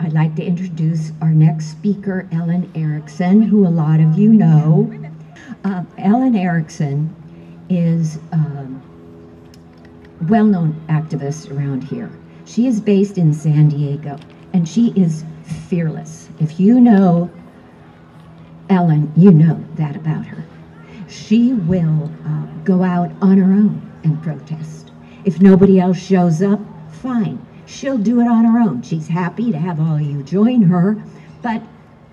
I'd like to introduce our next speaker, Ellen Ericksen, who a lot of you know. Ellen Ericksen is a well-known activist around here. She is based in San Diego, and she is fearless. If you know Ellen, you know that about her. She will go out on her own and protest. If nobody else shows up, fine. She'll do it on her own. She's happy to have all you join her, but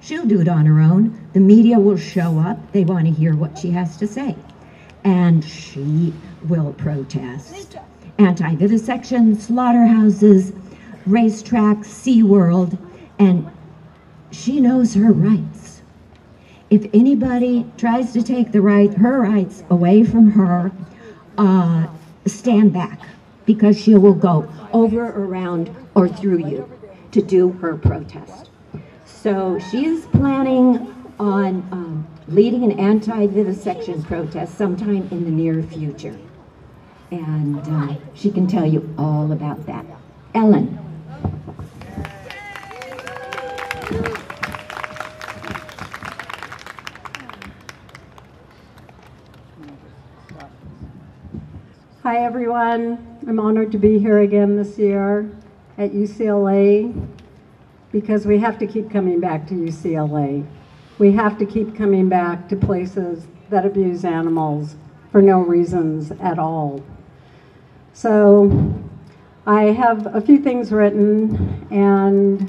she'll do it on her own. The media will show up. They want to hear what she has to say. And she will protest. Anti-vivisection, slaughterhouses, racetracks, SeaWorld, and she knows her rights. If anybody tries to take her rights away from her, stand back, because she will go over, around, or through you to do her protest. So she is planning on leading an anti-vivisection protest sometime in the near future. And she can tell you all about that. Ellen. Hi everyone, I'm honored to be here again this year at UCLA because we have to keep coming back to UCLA. We have to keep coming back to places that abuse animals for no reasons at all. So I have a few things written, and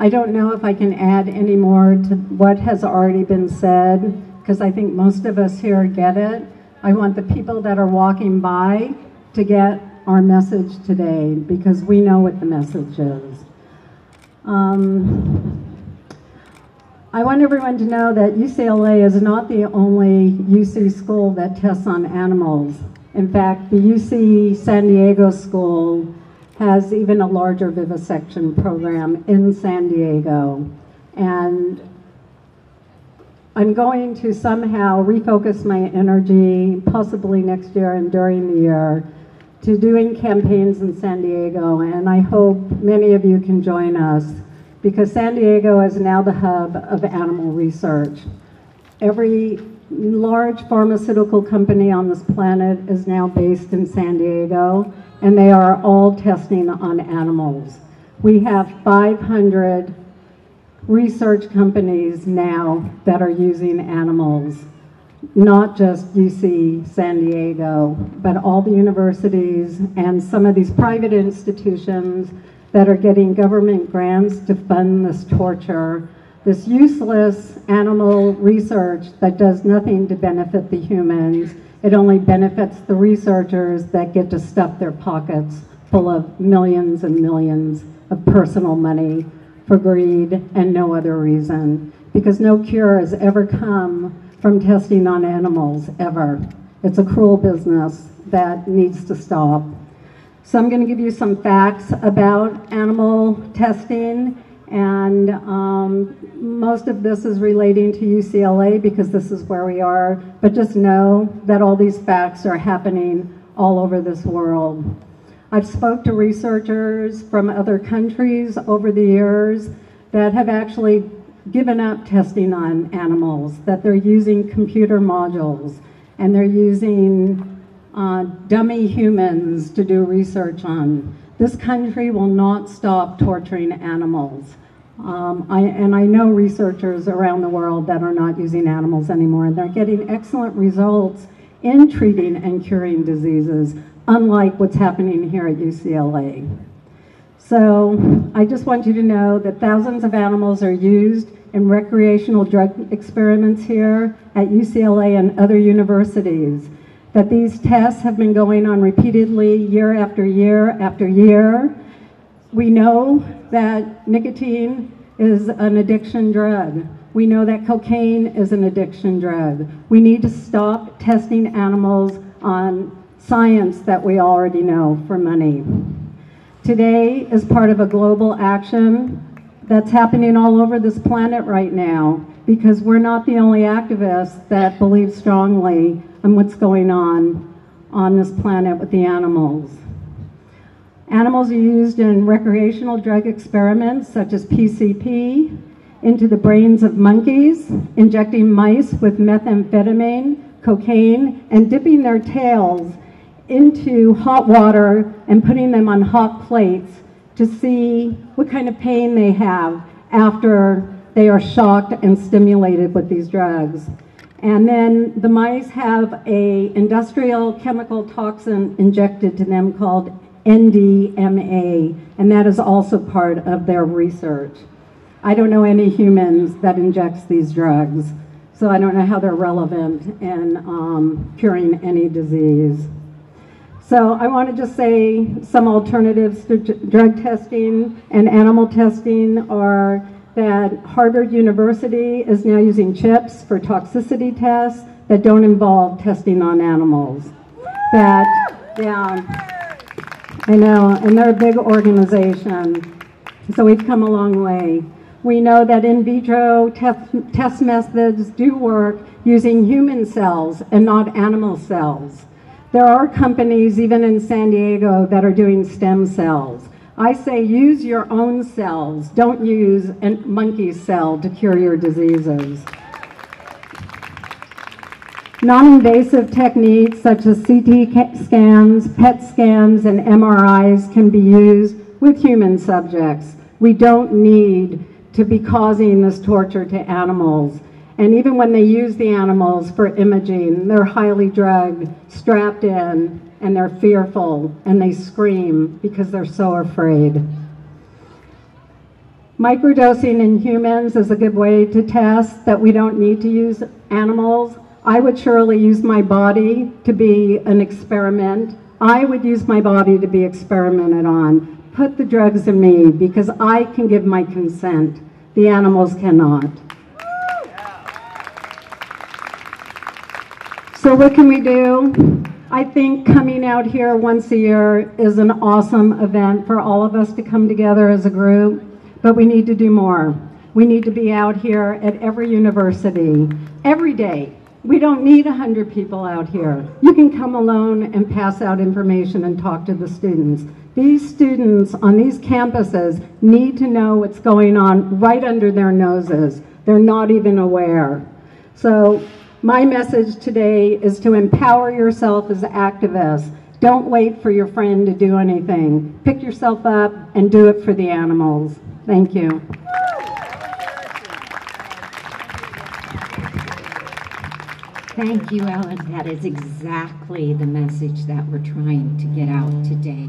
I don't know if I can add any more to what has already been said, because I think most of us here get it. I want the people that are walking by to get our message today, because we know what the message is. I want everyone to know that UCLA is not the only UC school that tests on animals. In fact, the UC San Diego school has even a larger vivisection program in San Diego. And I'm going to somehow refocus my energy, possibly next year and during the year, to doing campaigns in San Diego, and I hope many of you can join us, because San Diego is now the hub of animal research. Every large pharmaceutical company on this planet is now based in San Diego, and they are all testing on animals. We have 500 research companies now that are using animals, not just UC San Diego, but all the universities and some of these private institutions that are getting government grants to fund this torture, this useless animal research that does nothing to benefit the humans. It only benefits the researchers that get to stuff their pockets full of millions and millions of personal money for greed and no other reason, because no cure has ever come from testing on animals, ever. It's a cruel business that needs to stop. So I'm going to give you some facts about animal testing, and most of this is relating to UCLA because this is where we are, but just know that all these facts are happening all over this world. I've spoke to researchers from other countries over the years that have actually given up testing on animals, that they're using computer modules and they're using dummy humans to do research on. This country will not stop torturing animals. And I know researchers around the world that are not using animals anymore, and they're getting excellent results in treating and curing diseases, unlike what's happening here at UCLA. So I just want you to know that thousands of animals are used in recreational drug experiments here at UCLA and other universities, that these tests have been going on repeatedly year after year after year. We know that nicotine is an addiction drug. We know that cocaine is an addiction drug. We need to stop testing animals on science that we already know for money. Today is part of a global action that's happening all over this planet right now, because we're not the only activists that believe strongly in what's going on this planet with the animals. Animals are used in recreational drug experiments such as PCP into the brains of monkeys, injecting mice with methamphetamine, cocaine, and dipping their tails into hot water and putting them on hot plates to see what kind of pain they have after they are shocked and stimulated with these drugs. And then the mice have an industrial chemical toxin injected to them called NDMA, and that is also part of their research. I don't know any humans that injects these drugs, so I don't know how they're relevant in curing any disease. So I want to just say some alternatives to drug testing and animal testing are that Harvard University is now using chips for toxicity tests that don't involve testing on animals. I know, and they're a big organization, so we've come a long way. We know that in vitro test methods do work using human cells and not animal cells. There are companies, even in San Diego, that are doing stem cells. I say use your own cells. Don't use a monkey cell to cure your diseases. Non-invasive techniques such as CT scans, PET scans, and MRIs can be used with human subjects. We don't need to be causing this torture to animals. And even when they use the animals for imaging, they're highly drugged, strapped in, and they're fearful, and they scream because they're so afraid. Microdosing in humans is a good way to test that we don't need to use animals. I would surely use my body to be an experiment. I would use my body to be experimented on. Put the drugs in me because I can give my consent. The animals cannot. So what can we do? I think coming out here once a year is an awesome event for all of us to come together as a group, but we need to do more. We need to be out here at every university, every day. We don't need 100 people out here. You can come alone and pass out information and talk to the students. These students on these campuses need to know what's going on right under their noses. They're not even aware. So my message today is to empower yourself as activists. Don't wait for your friend to do anything. Pick yourself up and do it for the animals. Thank you. Thank you, Ellen. That is exactly the message that we're trying to get out today.